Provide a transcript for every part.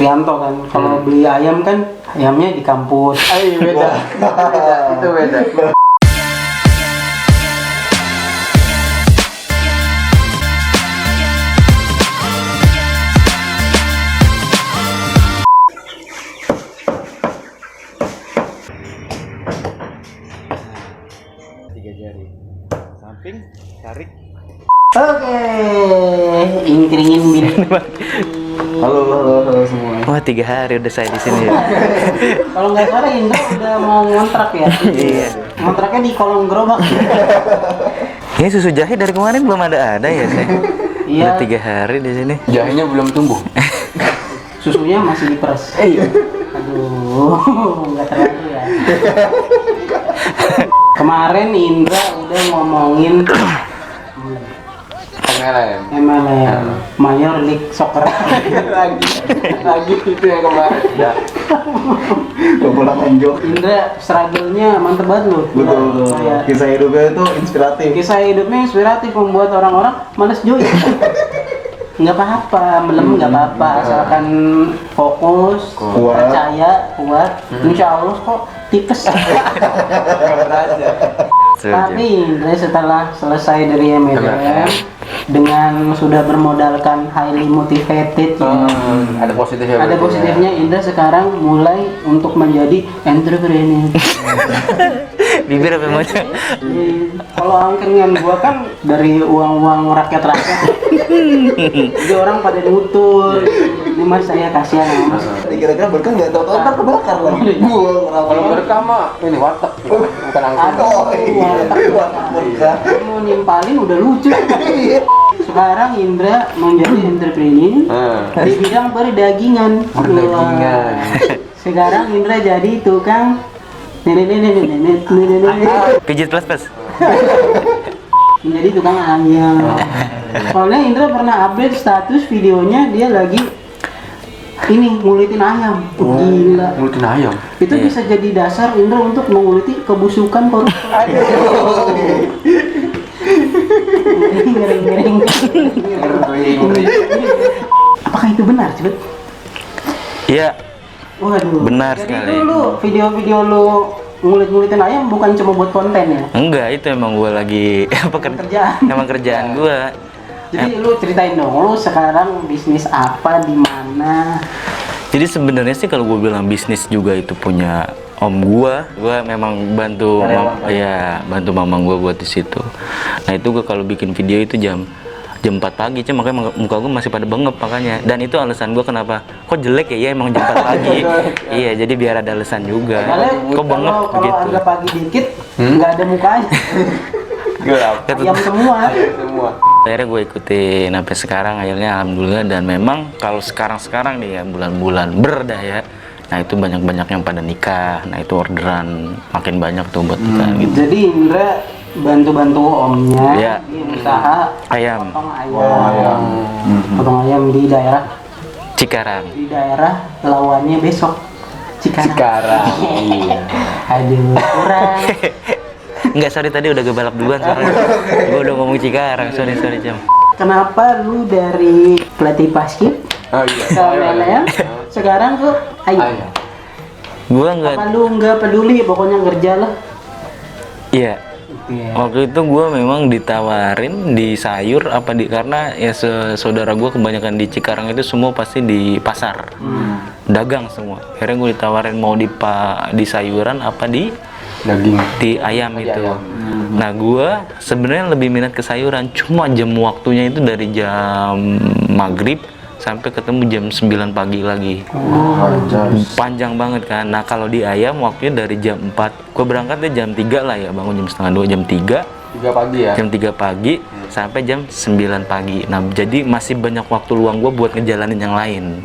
Prianto kan. Kalau beli ayam kan ayamnya di kampus. Beda. Itu beda. Tiga jari samping tarik. Oke, ingkringin bini. Halo semua. Wah 3 hari udah saya di sini ya. Kalau nggak salah Indra udah mau ngontrak ya. Iya. Ngontraknya di kolong gerobak. Ini susu jahe dari kemarin belum ada ya saya. Iya. Udah 3 hari di sini. Jahenya belum tumbuh. Susunya masih diperes. Iya. Aduh, nggak terlalu ya. Kemarin Indra udah ngomongin MLM, Major League Soccer. lagi itu yang kemarin. Ya. Bola menjok. Indra struggle-nya mantep banget loh. Betul. Kayak Kisah hidupnya itu inspiratif. kisah hidupnya inspiratif, membuat orang-orang males join. Nggak apa-apa, melem nggak apa-apa, asalkan fokus, Kuat. percaya, kuat. Insya Allah kok tipes. Tapi Indra setelah selesai dari MLM dengan sudah bermodalkan highly motivated, Ada positifnya. ada positifnya, Indra sekarang mulai untuk menjadi entrepreneur. Bibir apa maunya? Kalau angkringan gua kan dari uang rakyat. Jadi orang pada nutur. Ini mas saya kasihan ya, mas. Kira-kira berkah nggak tahu-tahu ntar kebakar lagi. Kalau berkah mah ini warteg, bukan angkot. Berkah. Mau nimpalin udah lucu. Sekarang Indra menjadi entrepreneur di bidang perdagingan. Perdagingan. Sekarang Indra jadi tukang nenek. Pijit plus. Menjadi tukang ayam. Soalnya Indra pernah update status videonya dia lagi ini ngulitin ayam. Gila. Ngulutin ayam. Itu bisa jadi dasar Indra untuk menguliti kebusukan koruptor. Ngering. Apakah itu benar, Cepet? Iya. Waduh. Benar jadi sekali. Jadi lu video-video lu ngulit-ngulitin ayam bukan cuma buat konten ya? Enggak, itu emang gue lagi Kerjaan. emang kerjaan gue. Jadi lu ceritain dong, lu sekarang bisnis apa, di mana? Jadi sebenarnya sih kalau gue bilang bisnis juga itu punya om gue memang bantu bantu mamang gue buat di situ. Nah itu gue kalau bikin video itu jam 4 pagi, cuma makanya muka gue masih pada bengep makanya. Dan itu alasan gue kenapa kok jelek ya, emang jam 4 pagi. Iya, jadi biar ada alasan juga. Kok bengep Kalau begitu. agak pagi dikit, nggak ada mukanya. Ayam semua. Akhirnya gue ikutin sampai sekarang, akhirnya alhamdulillah. Dan memang kalau sekarang nih ya, bulan-bulan berdah ya, nah itu banyak-banyak yang pada nikah. Nah itu orderan makin banyak tuh buat kita gitu. Jadi Indra bantu-bantu omnya Iya. di usaha Ayam potong ayam di daerah Cikarang. lawannya besok Cikarang. Iya. Aduh, kurang. Enggak, sorry tadi udah balap duluan soalnya. Gue udah ngomong Cikarang, sorry Jam. Kenapa lu dari pelatih basket Oh iya. ke MLM sekarang ke ayam? Gue enggak. Apa lu nggak peduli, pokoknya kerja lah. Iya. Waktu itu gue memang ditawarin di sayur karena ya saudara gue kebanyakan di Cikarang itu semua pasti di pasar, dagang semua. Akhirnya gue ditawarin mau di sayuran apa di Daging. di ayam itu. Nah gue sebenarnya lebih minat ke sayuran, cuma jam waktunya itu dari jam maghrib sampai ketemu jam 9 pagi lagi. Panjang banget kan. Nah kalau di ayam waktunya dari jam 4, gue berangkatnya jam 3 lah ya, bangun jam setengah 2, jam 3 pagi ya. jam 3 pagi sampai jam 9 pagi. Nah jadi masih banyak waktu luang gue buat ngejalanin yang lain.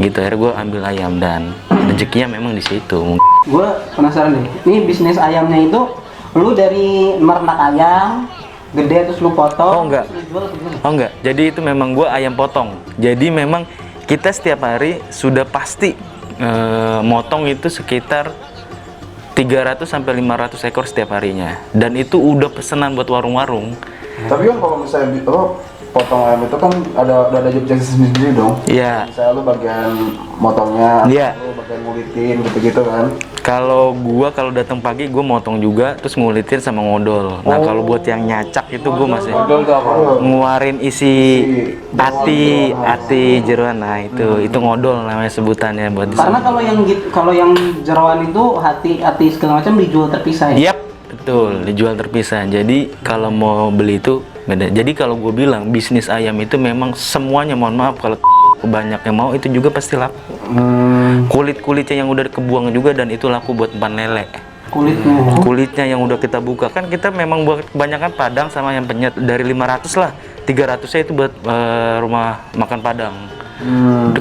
Gitu, akhirnya gue ambil ayam dan rezekinya memang di situ. Gue penasaran deh, ini bisnis ayamnya itu lu dari merenak ayam gede terus lu potong. Oh enggak. Terus lu jual ke gimana? Oh enggak, jadi itu memang gue ayam potong. Jadi memang kita setiap hari sudah pasti motong itu sekitar 300 sampai 500 ekor setiap harinya. Dan itu udah pesanan buat warung-warung. Tapi kan kalau misalnya potong ayam itu kan udah ada job desk sendiri dong. Iya. Misalnya lu bagian motongnya, Iya. lu bagian ngulitin gitu-gitu kan. Kalau datang pagi gua motong juga, terus ngulitin sama ngodol. Nah kalau buat yang nyacak itu gua masih Odol tuh apa? ngeluarin isi ati jeroan. Nah itu ngodol namanya sebutannya buat di Karena sini. kalau yang jeroan itu hati segala macam dijual terpisah ya. Yap, betul, dijual terpisah. Jadi kalau mau beli itu beda. Jadi kalau gue bilang bisnis ayam itu memang semuanya, mohon maaf kalau banyak yang mau itu juga pasti laku. Kulit-kulitnya yang udah kebuang juga dan itu laku buat umpan lele. Kulitnya yang udah kita buka kan kita memang buat kebanyakan Padang sama yang penyet dari 500 lah. 300-nya itu buat rumah makan Padang.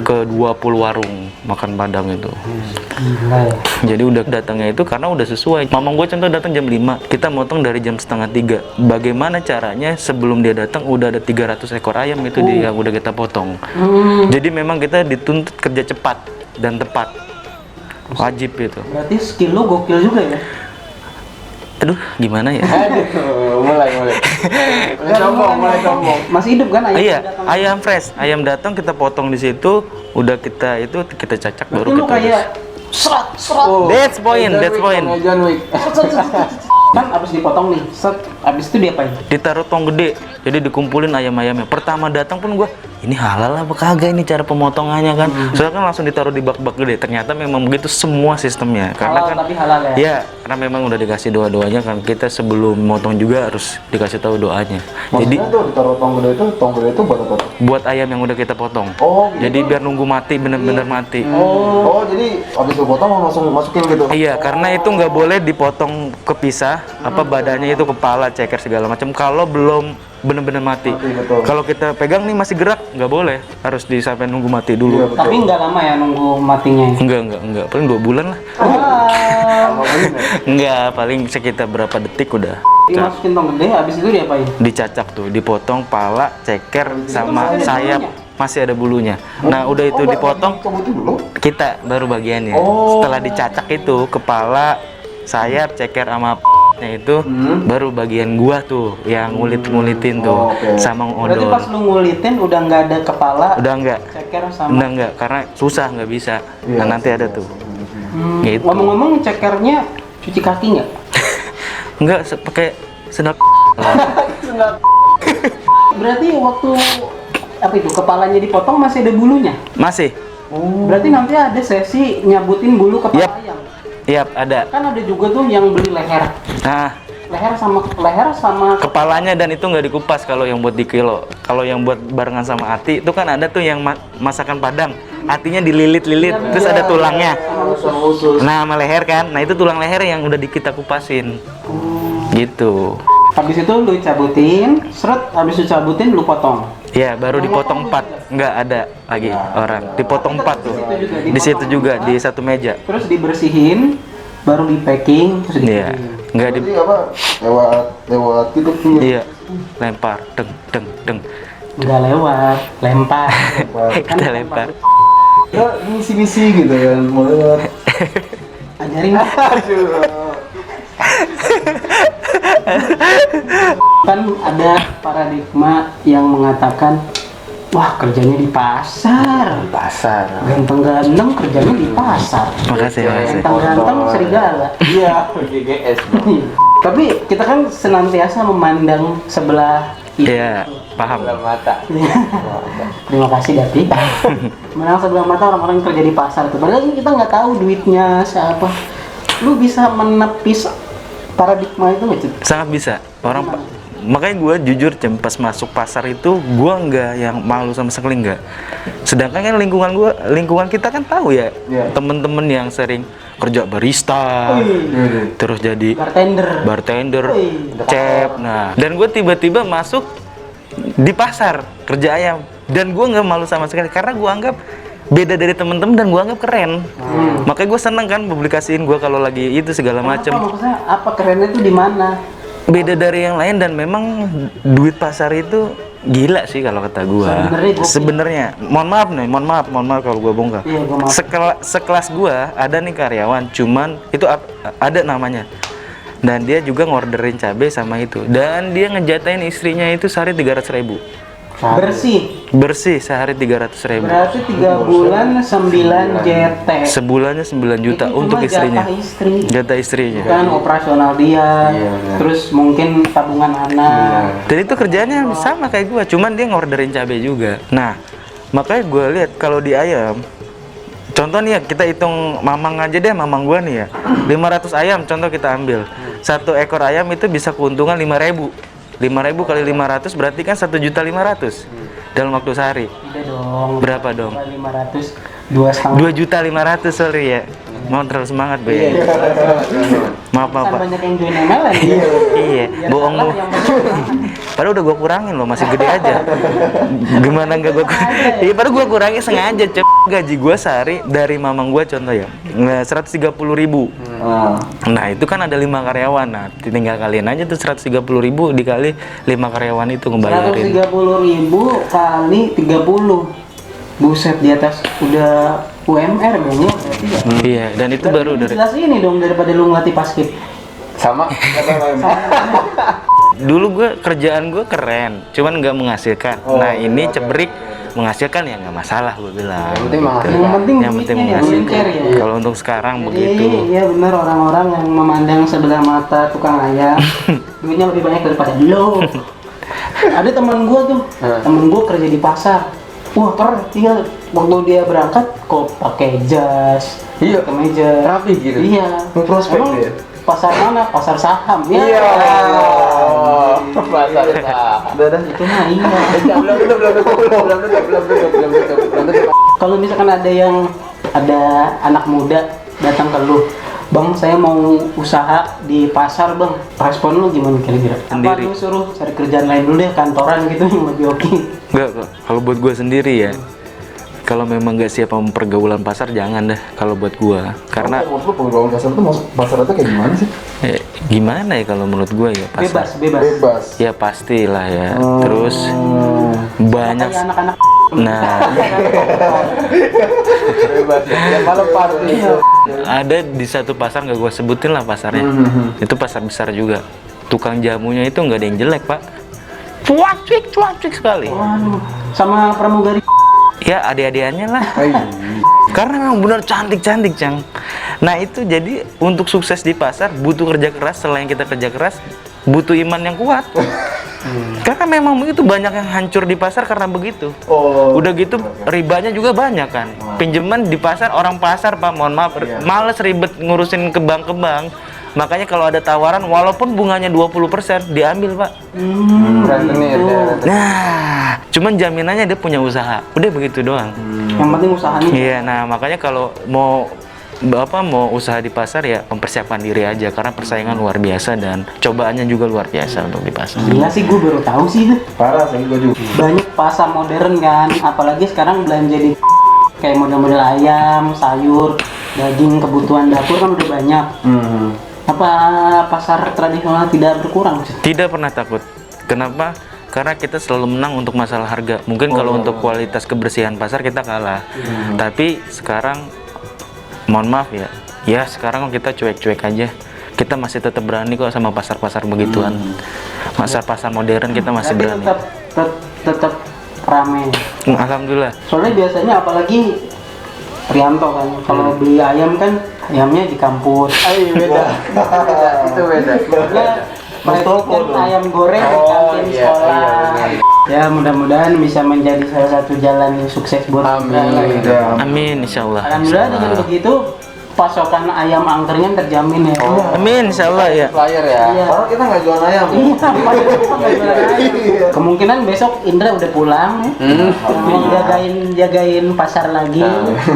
Ke 20 warung makan Padang itu. Jadi udah datangnya itu karena udah sesuai. Mamang gue contoh datang jam 5, kita motong dari jam setengah 3. Bagaimana caranya sebelum dia datang udah ada 300 ekor ayam itu yang udah kita potong. Jadi memang kita dituntut kerja cepat dan tepat. Wajib itu. Berarti skill lo gokil juga ya. Aduh, gimana ya? mulai sombong. Masih hidup kan ayam? Iya, yang datang? ayam fresh. Ayam datang kita potong di situ, udah kita cacak Berarti baru lu kita kayak serat. That's point. John Wick. Kan abis dipotong nih, set, abis itu diapain? Ditaruh tong gede, jadi dikumpulin ayam-ayamnya. Pertama datang pun gua, ini halal apa kagak ini cara pemotongannya kan? Soalnya kan langsung ditaruh di bak-bak gede. Ternyata memang begitu semua sistemnya. Karena Halal kan tapi halal ya? ya, karena memang udah dikasih doa-doanya kan. Kita sebelum motong juga harus dikasih tahu doanya. Jadi Maksudnya tuh ditaruh tong gede itu buat apa? buat ayam yang udah kita potong. Oh, gitu. Jadi biar nunggu mati, bener-bener mati. Oh, jadi habis lu potong langsung masukin gitu. Iya, karena itu nggak boleh dipotong kepisah, apa badannya itu kepala, ceker segala macam. Kalau belum bener-bener mati. Betul. Kalau kita pegang nih masih gerak, nggak boleh. Harus sampai nunggu mati Iya, dulu. betul. Tapi nggak lama ya nunggu matinya. Enggak. Paling 2 bulan lah. Enggak, paling sekitar berapa detik udah. Dimasukin tong gede, abis itu diapain? Dicacak tuh, dipotong pala, ceker sama masih ada sayap. bulunya? Masih ada bulunya. Nah, udah itu dipotong, Tong itu dulu. kita baru bagiannya. Setelah dicacak itu kepala, sayap, ceker sama nya itu baru bagian gua tuh yang ngulitin tuh Oke. sama Berarti odol. pas lu ngulitin udah nggak ada kepala, Udah enggak. ceker sama. Enggak karena susah nggak bisa. Iya, Nah, nanti ada tuh. Gitu. Ngomong-ngomong cekernya cuci kaki nggak? Enggak pakai sendal. Berarti waktu apa itu kepalanya dipotong masih ada bulunya? Masih. Berarti nanti ada sesi nyabutin bulu kepala Yap. ayam. Yap, ada. Kan ada juga tuh yang beli leher. Nah, Leher sama kepalanya dan itu nggak dikupas kalau yang buat di kilo. Kalau yang buat barengan sama ati itu kan ada tuh yang masakan Padang. Atinya dililit-lilit, terus ada tulangnya. Usus. Nah, sama leher kan. Nah, itu tulang leher yang udah kita kupasin. Gitu. habis itu lu cabutin, seret, habis itu cabutin lu potong. Ya, baru dipotong 4. Nggak ada lagi orang. Dipotong 4 tuh. Di situ juga di satu meja. Terus dibersihin, baru di packing, terus Iya. dikirim. Nggak di Berarti apa? Lewat gitu. Iya. Lempar, deng. Nggak lewat, lempar. Kan Kita lempar. Ya, misi-misi gitu kan, mau lewat. Ajarin kan ada paradigma yang mengatakan wah kerjanya di pasar, ganteng-ganteng kerjanya di pasar, Makasih. ganteng-ganteng serigala. Iya, GGS. Tapi kita kan senantiasa memandang sebelah itu. Iya, paham. Mata. Terima kasih Dati. Memandang sebelah mata orang-orang yang kerja di pasar itu. Padahal kita nggak tahu duitnya siapa. Lu bisa menepis paradigma itu nggak Cid? Sangat bisa. Makanya gue jujur Cem, pas masuk pasar itu gue nggak yang malu sama sekali nggak. Sedangkan kan lingkungan kita kan tahu ya, temen-temen yang sering kerja barista, terus jadi bartender, chef. Nah, dan gue tiba-tiba masuk di pasar kerja ayam dan gue nggak malu sama sekali karena gue anggap beda dari temen-temen dan gue anggap keren. Makanya gue seneng kan publikasiin gue kalau lagi itu segala macem. Maksudnya apa kerennya itu di mana? Beda dari yang lain dan memang duit pasar itu gila sih kalau kata gua. Sebenarnya, mohon maaf kalau gua bongkar. Iya, gua maaf. Sekelas gua ada nih karyawan, cuman itu ada namanya. Dan dia juga ngorderin cabai sama itu. Dan dia ngejatain istrinya itu sehari 300.000. Bersih sehari 300.000. Berarti 3 bulan 9 JT. Sebulannya 9 juta Itu untuk cuma istrinya. jatah istri. Jatah istrinya. Kan operasional dia, terus mungkin tabungan anak. Dan itu kerjaannya sama kayak gua, cuman dia ngorderin cabai juga. Nah, makanya gua lihat kalau di ayam, contoh nih ya, kita hitung mamang aja deh, mamang gua nih ya. 500 ayam contoh kita ambil. Satu ekor ayam itu bisa keuntungan 5.000. 5.000 kali 500 berarti kan 1.500.000 dalam waktu sehari. Tidak dong. Berapa dong? 500, 2,5. 2.500.000, sorry ya. Mau terlalu semangat, Be. Maaf, Kan Pak. banyak yang join MLM. Iya, bohong lu. Padahal udah gua kurangin loh, masih gede aja. Gimana enggak gua iya, padahal gua kurangin sengaja, gaji gua sehari dari mamang gua contoh ya. 130.000. Nah, itu kan ada 5 karyawan. Nah, tinggal kalian aja tuh 130.000 dikali 5 karyawan itu ngebayarin. 130.000 kali 30. Buset, di atas udah UMR dong ya berarti ya. Iya, dan itu Berarti baru dari jelas ini dong daripada lu ngelatih paskib. Sama. dulu gua kerjaan gua keren, cuman nggak menghasilkan. Nah, ini cebrik menghasilkan ya nggak masalah gua bilang. Yang penting menghasilkan. Yang penting Yang penting duitnya yang menghasilkan. mencer ya. Kalau untuk sekarang Jadi, begitu. iya benar, orang-orang yang memandang sebelah mata tukang ayam duitnya lebih banyak daripada lo. Ada teman gua tuh, temen gua kerja di pasar. Wah, keren dia waktu dia berangkat kok pakai jas, Iya. kemeja, Rapi gitu. Iya. Prospek Emang dia. pasar mana? Pasar saham. Ya. Iya. Bahasa Udah. Itu mah iya. belum. Kalau misalkan ada anak muda datang ke lu, Bang, saya mau usaha di pasar, Bang. Respon lu gimana kira-kira? Apa Sendiri. lu suruh cari kerjaan lain dulu deh, kantoran gitu yang lebih oke? Enggak kok. Kalau buat gua sendiri ya, kalau memang nggak siap sama pergaulan pasar jangan dah. Kalau buat gua, karena menurut lu pergaulan pasar itu pasar itu kayak gimana sih? gimana ya kalau menurut gua ya pasar. Bebas. Bebas. Ya pastilah ya. Terus banyak. Kayak anak-anak. Nah, Bebas ya. Yang malam party. ada di satu pasar nggak gua sebutin lah pasarnya. Itu pasar besar juga. Tukang jamunya itu nggak ada yang jelek, Pak. Cuak-cuik sekali. Waduh, sama pramugari. Ya adik-adikannya lah. Karena memang benar cantik-cantik, Cang. Nah, itu jadi untuk sukses di pasar butuh kerja keras. Selain kita kerja keras, butuh iman yang kuat. Karena memang begitu, banyak yang hancur di pasar karena begitu. Udah gitu ribanya juga banyak kan. Pinjaman di pasar, orang pasar, Pak, mohon maaf, males ribet ngurusin ke bank. Makanya kalau ada tawaran walaupun bunganya 20% diambil, Pak. Rentenir. Nah, cuman jaminannya dia punya usaha. Udah begitu doang. Yang penting usahanya. Iya, nah makanya kalau mau usaha di pasar ya mempersiapkan diri aja karena persaingan luar biasa dan cobaannya juga luar biasa untuk di pasar. Gila sih, gue baru tahu sih itu. Parah sih gua juga. Banyak pasar modern kan, apalagi sekarang belanja di kayak model-model ayam, sayur, daging, kebutuhan dapur kan udah banyak. Apa pasar tradisional tidak berkurang? Tidak pernah takut. Kenapa? Karena kita selalu menang untuk masalah harga. Mungkin kalau untuk kualitas kebersihan pasar kita kalah. Tapi sekarang mohon maaf ya. Ya sekarang kita cuek-cuek aja. Kita masih tetap berani kok sama pasar-pasar begituan. Pasar-pasar modern kita masih Tapi berani. tetap ramai. Alhamdulillah. Soalnya biasanya apalagi Prianto kan, kalau beli ayam kan ayamnya di kampus. Beda. Itu beda. Soalnya kan ayam goreng di kantin iya, sekolah. Ya mudah-mudahan bisa menjadi salah satu jalan sukses buat kita. Amin. Amin insyaallah. Alhamdulillah dengan begitu pasokan ayam angkringan terjamin ya. Amin insyaallah ya. Flyer ya. Iya. Padahal kita nggak jual ayam. Iya, padahal kita nggak jualan ayam. Kemungkinan besok Indra udah pulang ya. Mau jagain pasar lagi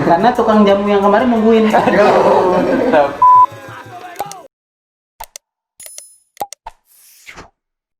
karena tukang jamu yang kemarin nungguin. Tetap.